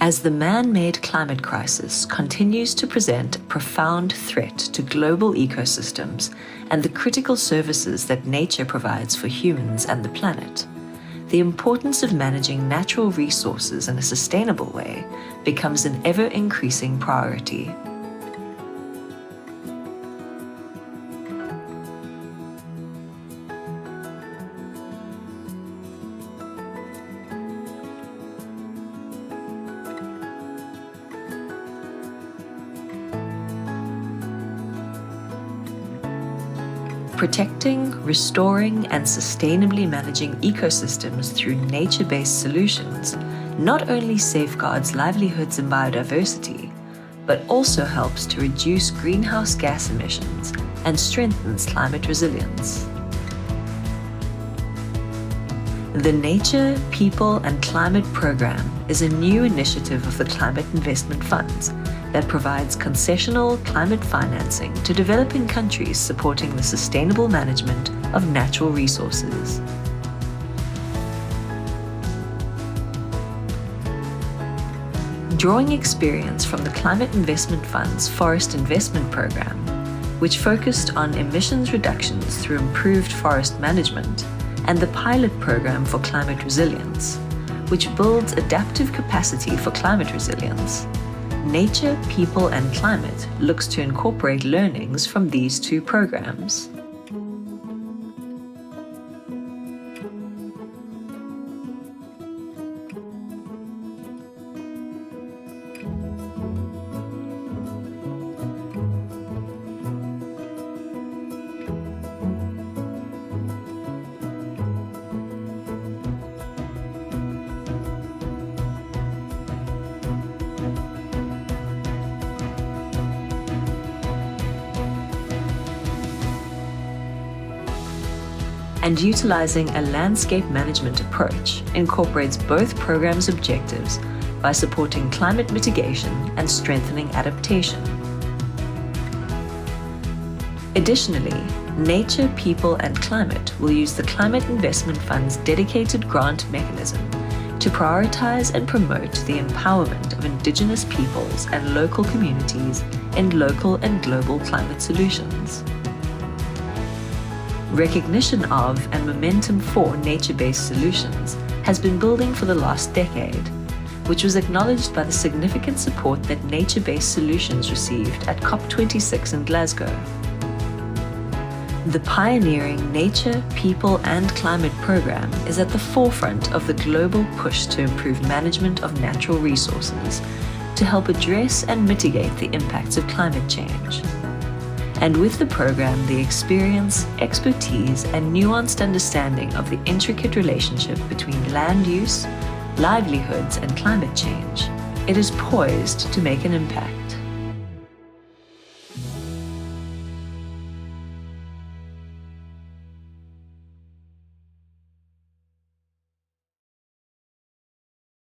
As the man-made climate crisis continues to present a profound threat to global ecosystems and the critical services that nature provides for humans and the planet, the importance of managing natural resources in a sustainable way becomes an ever-increasing priority. Protecting, restoring, and sustainably managing ecosystems through nature-based solutions not only safeguards livelihoods and biodiversity, but also helps to reduce greenhouse gas emissions and strengthens climate resilience. The Nature, People and Climate Program is a new initiative of the Climate Investment Funds that provides concessional climate financing to developing countries supporting the sustainable management of natural resources. Drawing experience from the Climate Investment Fund's Forest Investment Program, which focused on emissions reductions through improved forest management, and the Pilot Program for Climate Resilience, which builds adaptive capacity for climate resilience, Nature, People and Climate looks to incorporate learnings from these two programs. And utilizing a landscape management approach incorporates both programs' objectives by supporting climate mitigation and strengthening adaptation. Additionally, Nature, People and Climate will use the Climate Investment Fund's dedicated grant mechanism to prioritize and promote the empowerment of Indigenous peoples and local communities in local and global climate solutions. Recognition of and momentum for nature-based solutions has been building for the last decade, which was acknowledged by the significant support that nature-based solutions received at COP26 in Glasgow. The pioneering Nature, People and Climate program is at the forefront of the global push to improve management of natural resources to help address and mitigate the impacts of climate change. And with the program, the experience, expertise, and nuanced understanding of the intricate relationship between land use, livelihoods, and climate change, it is poised to make an impact.